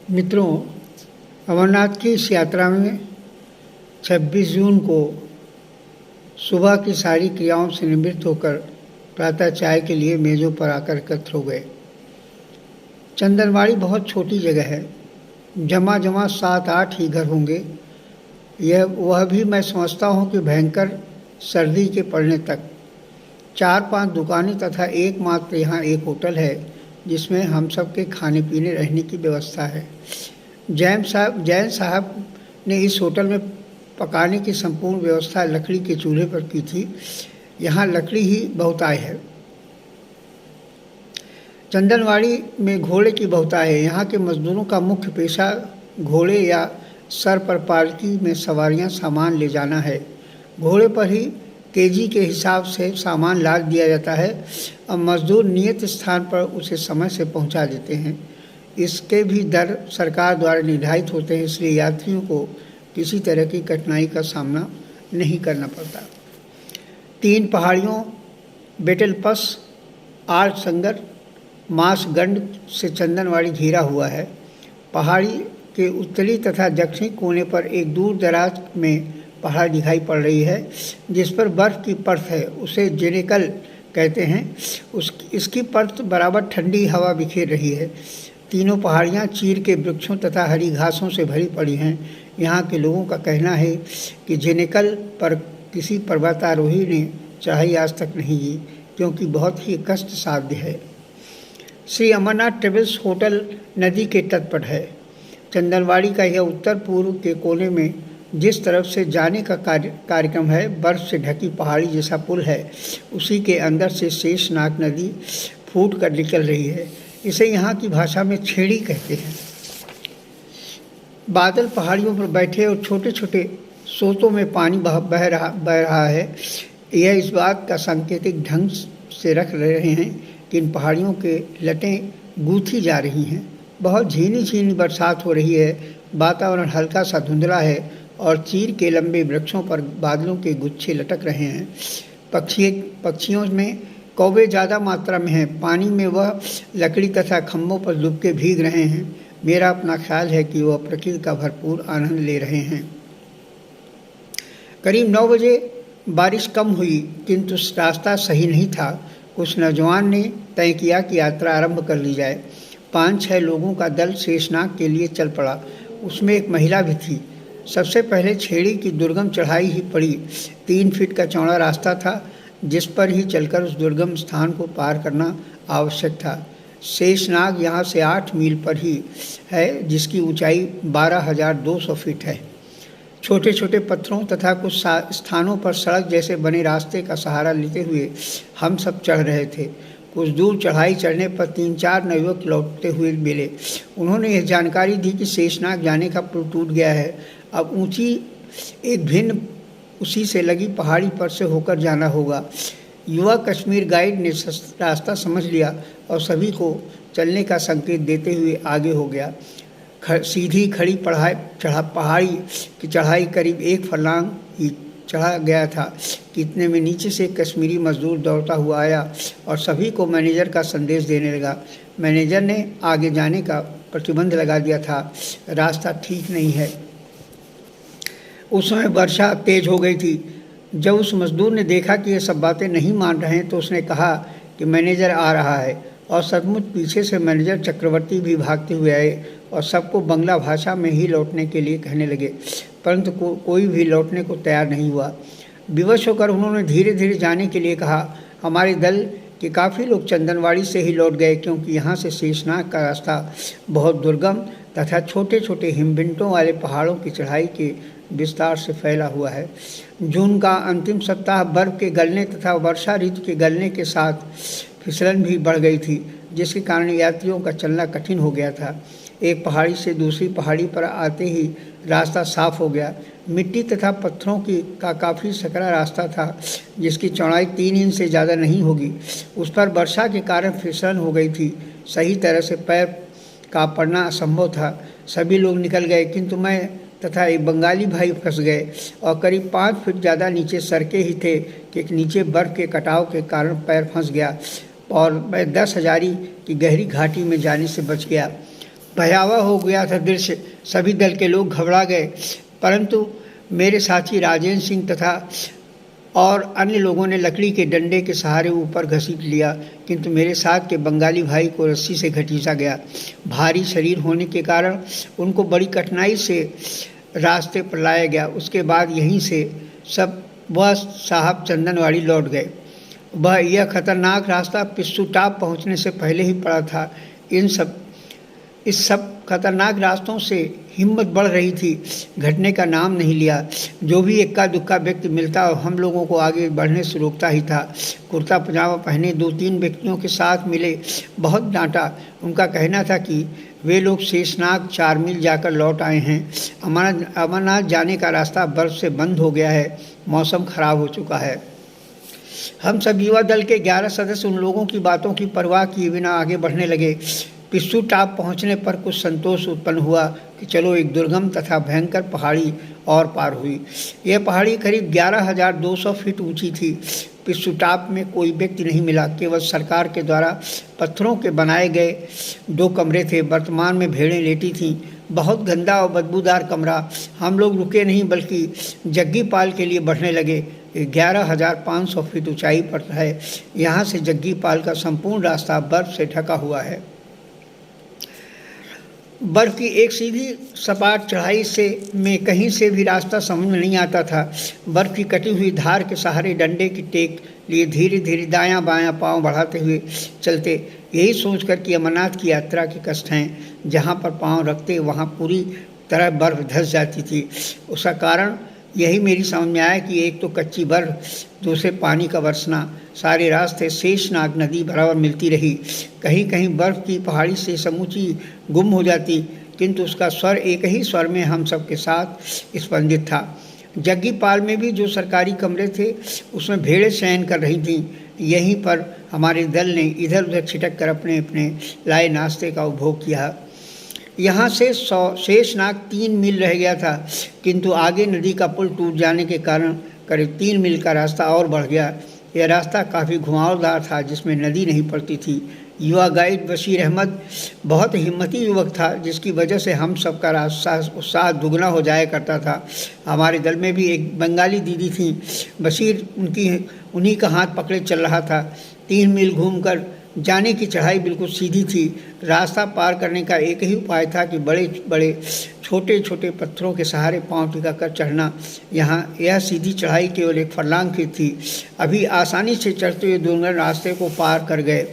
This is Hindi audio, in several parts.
मित्रों, अमरनाथ की इस यात्रा में 26 जून को सुबह की सारी क्रियाओं से निवृत्त होकर प्रातः चाय के लिए मेज़ों पर आकर एकत्र हो गए। चंदनवाड़ी बहुत छोटी जगह है, जमा 7-8 ही घर होंगे। वह भी मैं समझता हूँ कि भयंकर सर्दी के पड़ने तक। 4-5 दुकानें तथा एकमात्र यहाँ एक होटल है जिसमें हम सब के खाने पीने रहने की व्यवस्था है। जैन साहब ने इस होटल में पकाने की संपूर्ण व्यवस्था लकड़ी के चूल्हे पर की थी। यहाँ लकड़ी ही बहुताय है। चंदनवाड़ी में घोड़े की बहुताय है। यहाँ के मजदूरों का मुख्य पेशा घोड़े या सर पर पालकी में सवारियाँ सामान ले जाना है। घोड़े पर ही केजी के हिसाब से सामान लाद दिया जाता है और मजदूर नियत स्थान पर उसे समय से पहुंचा देते हैं। इसके भी दर सरकार द्वारा निर्धारित होते हैं, इसलिए यात्रियों को किसी तरह की कठिनाई का सामना नहीं करना पड़ता। 3 पहाड़ियों बेटलपस, आर्चसंगर, मासगंड से चंदनवाड़ी घिरा हुआ है। पहाड़ी के उत्तरी तथा दक्षिणी कोने पर एक दूर दराज में पहाड़ दिखाई पड़ रही है जिस पर बर्फ़ की परत है, उसे जेनेकल कहते हैं। इसकी परत बराबर ठंडी हवा बिखेर रही है। तीनों पहाड़ियाँ चीड़ के वृक्षों तथा हरी घासों से भरी पड़ी हैं। यहाँ के लोगों का कहना है कि जेनेकल पर किसी पर्वतारोही ने चढ़ाई आज तक नहीं की, क्योंकि बहुत ही कष्ट साध्य है। श्री अमरनाथ ट्रेवल्स होटल नदी के तट पर है। चंदनवाड़ी का यह उत्तर पूर्व के कोने में जिस तरफ से जाने का कार्यक्रम है, बर्फ़ से ढकी पहाड़ी जैसा पुल है, उसी के अंदर से शेषनाग नदी फूट कर निकल रही है। इसे यहाँ की भाषा में छेड़ी कहते हैं। बादल पहाड़ियों पर बैठे और छोटे छोटे सोतों में पानी बह रहा है। यह इस बात का सांकेतिक ढंग से रख रहे हैं कि इन पहाड़ियों के लटें गूंथी जा रही हैं। बहुत झीनी झीनी बरसात हो रही है। वातावरण हल्का सा धुंधला है और चीड़ के लंबे वृक्षों पर बादलों के गुच्छे लटक रहे हैं। पक्षियों में कौवे ज़्यादा मात्रा में हैं। पानी में वह लकड़ी तथा खम्भों पर डुबके भीग रहे हैं। मेरा अपना ख्याल है कि वह प्रकृति का भरपूर आनंद ले रहे हैं। करीब 9 बजे बारिश कम हुई, किंतु रास्ता सही नहीं था। कुछ नौजवान ने तय किया कि यात्रा आरंभ कर ली जाए। 5-6 लोगों का दल शेषनाग के लिए चल पड़ा। उसमें एक महिला भी थी। सबसे पहले छेड़ी की दुर्गम चढ़ाई ही पड़ी। 3 फीट का चौड़ा रास्ता था जिस पर ही चलकर उस दुर्गम स्थान को पार करना आवश्यक था। शेषनाग यहाँ से 8 मील पर ही है, जिसकी ऊंचाई 12,200 फीट है। छोटे छोटे पत्थरों तथा कुछ स्थानों पर सड़क जैसे बने रास्ते का सहारा लेते हुए हम सब चढ़ रहे थे। कुछ दूर चढ़ाई चढ़ने पर 3-4 नवयुवक लौटते हुए मिले। उन्होंने यह जानकारी दी कि शेषनाग जाने का पुल टूट गया है। अब ऊंची एक भिन्न उसी से लगी पहाड़ी पर से होकर जाना होगा। युवा कश्मीर गाइड ने रास्ता समझ लिया और सभी को चलने का संकेत देते हुए आगे हो गया। सीधी खड़ी पहाड़ी की चढ़ाई करीब 1 फर्लांग ही चढ़ा गया था कि इतने में नीचे से कश्मीरी मजदूर दौड़ता हुआ आया और सभी को मैनेजर का संदेश देने लगा। मैनेजर ने आगे जाने का प्रतिबंध लगा दिया था। रास्ता ठीक नहीं है। उस समय वर्षा तेज हो गई थी। जब उस मजदूर ने देखा कि ये सब बातें नहीं मान रहे हैं तो उसने कहा कि मैनेजर आ रहा है, और सचमुच पीछे से मैनेजर चक्रवर्ती भी भागते हुए आए और सबको बंगला भाषा में ही लौटने के लिए कहने लगे, परंतु कोई भी लौटने को तैयार नहीं हुआ। विवश होकर उन्होंने धीरे धीरे जाने के लिए कहा। हमारे दल के काफ़ी लोग चंदनवाड़ी से ही लौट गए, क्योंकि यहाँ से शेषनाग का रास्ता बहुत दुर्गम तथा छोटे छोटे हिमबिंटों वाले पहाड़ों की चढ़ाई के विस्तार से फैला हुआ है। जून का अंतिम सप्ताह बर्फ़ के गलने तथा वर्षा ऋतु के गलने के साथ फिसलन भी बढ़ गई थी, जिसके कारण यात्रियों का चलना कठिन हो गया था। एक पहाड़ी से दूसरी पहाड़ी पर आते ही रास्ता साफ हो गया। मिट्टी तथा पत्थरों का काफ़ी सकरा रास्ता था, जिसकी चौड़ाई 3 इंच से ज़्यादा नहीं होगी। उस पर वर्षा के कारण फिसलन हो गई थी। सही तरह से पैर का पड़ना असंभव था। सभी लोग निकल गए, किंतु मैं तथा एक बंगाली भाई फंस गए और करीब 5 फीट ज़्यादा नीचे सरके ही थे कि नीचे बर्फ़ के कटाव के कारण पैर फंस गया और मैं 10 हज़ारी की गहरी घाटी में जाने से बच गया। भयावह हो गया था दृश्य। सभी दल के लोग घबरा गए, परंतु मेरे साथी राजेंद्र सिंह तथा और अन्य लोगों ने लकड़ी के डंडे के सहारे ऊपर घसीट लिया, किंतु मेरे साथ के बंगाली भाई को रस्सी से घसीटा गया। भारी शरीर होने के कारण उनको बड़ी कठिनाई से रास्ते पर लाया गया। उसके बाद यहीं से सब वह साहब चंदनवाड़ी लौट गए। वह यह खतरनाक रास्ता पिस्सू टाप पहुँचने से पहले ही पड़ा था। इस सब खतरनाक रास्तों से हिम्मत बढ़ रही थी, घटने का नाम नहीं लिया। जो भी इक्का दुक्का व्यक्ति मिलता और हम लोगों को आगे बढ़ने से रोकता ही था। कुर्ता पजामा पहने 2-3 व्यक्तियों के साथ मिले, बहुत डांटा। उनका कहना था कि वे लोग शेषनाग 4 मील जाकर लौट आए हैं। अमरनाथ जाने का रास्ता बर्फ से बंद हो गया है, मौसम खराब हो चुका है। हम सब युवा दल के 11 सदस्य उन लोगों की बातों की परवाह किए बिना आगे बढ़ने लगे। पिस्सू टाप पहुंचने पर कुछ संतोष उत्पन्न हुआ कि चलो एक दुर्गम तथा भयंकर पहाड़ी और पार हुई। यह पहाड़ी करीब 11,200 फीट ऊंची थी। पिस्सू टाप में कोई व्यक्ति नहीं मिला, केवल सरकार के द्वारा पत्थरों के बनाए गए 2 कमरे थे। वर्तमान में भेड़ें लेटी थीं। बहुत गंदा और बदबूदार कमरा। हम लोग रुके नहीं बल्कि जग्गी पाल के लिए बढ़ने लगे। 11,500 फीट ऊंचाई पर है। यहाँ से जग्गी पाल का संपूर्ण रास्ता बर्फ से ढका हुआ है। बर्फ की एक सीधी सपाट चढ़ाई में कहीं से भी रास्ता समझ में नहीं आता था। बर्फ की कटी हुई धार के सहारे डंडे की टेक लिए धीरे धीरे दायां बायां पांव बढ़ाते हुए चलते, यही सोचकर कि अमरनाथ की यात्रा के कष्ट हैं। जहां पर पांव रखते वहां पूरी तरह बर्फ धंस जाती थी। उसका कारण यही मेरी समझ में आया कि एक तो कच्ची बर्फ, दूसरे पानी का बरसना। सारे रास्ते शेषनाग नदी बराबर मिलती रही। कहीं कहीं बर्फ की पहाड़ी से समूची गुम हो जाती, किंतु उसका स्वर एक ही स्वर में हम सबके साथ स्पंदित था। जग्गी पाल में भी जो सरकारी कमरे थे उसमें भेड़ें शयन कर रही थीं। यहीं पर हमारे दल ने इधर उधर छिटक कर अपने अपने लाए नाश्ते का उपभोग किया। यहाँ से शेषनाग 3 मील रह गया था, किंतु आगे नदी का पुल टूट जाने के कारण करीब 3 मील का रास्ता और बढ़ गया। यह रास्ता काफ़ी घुमावदार था, जिसमें नदी नहीं पड़ती थी। युवा गाइड बशीर अहमद बहुत हिम्मती युवक था, जिसकी वजह से हम सबका उत्साह दुगना हो जाया करता था। हमारे दल में भी एक बंगाली दीदी थी। बशीर उन्हीं का हाथ पकड़े चल रहा था। 3 मील घूमकर जाने की चढ़ाई बिल्कुल सीधी थी। रास्ता पार करने का एक ही उपाय था कि बड़े बड़े छोटे छोटे पत्थरों के सहारे पांव टिका कर चढ़ना। यहाँ यह सीधी चढ़ाई केवल 1 फर्लांग की थी। अभी आसानी से चढ़ते हुए दुर्गम रास्ते को पार कर गए।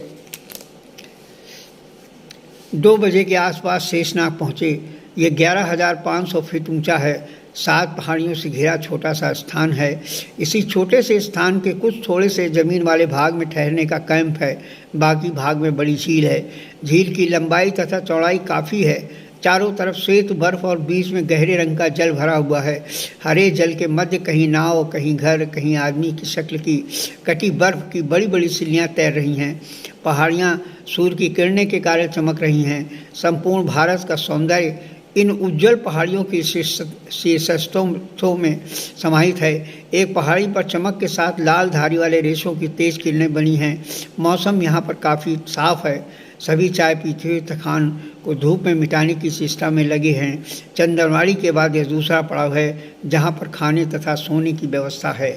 2 बजे के आसपास शेषनाग पहुँचे। ये 11,500 फीट ऊंचा है। 7 पहाड़ियों से घिरा छोटा सा स्थान है। इसी छोटे से स्थान के कुछ थोड़े से ज़मीन वाले भाग में ठहरने का कैंप है। बाकी भाग में बड़ी झील है। झील की लंबाई तथा चौड़ाई काफ़ी है। चारों तरफ श्वेत बर्फ और बीच में गहरे रंग का जल भरा हुआ है। हरे जल के मध्य कहीं नाव, कहीं घर, कहीं आदमी की शक्ल की कटी बर्फ की बड़ी बड़ी सिल्लियाँ तैर रही हैं। पहाड़ियाँ सूर्य की किरणें के कारण चमक रही हैं। संपूर्ण भारत का सौंदर्य इन उज्जवल पहाड़ियों की शीर्षस्थों में समाहित है। एक पहाड़ी पर चमक के साथ लाल धारी वाले रेशों की तेज किरणें बनी हैं। मौसम यहाँ पर काफ़ी साफ है। सभी चाय पीते हुए थकान को धूप में मिटाने की चेष्टा में लगे हैं। चंदनवाड़ी के बाद यह दूसरा पड़ाव है जहाँ पर खाने तथा सोने की व्यवस्था है।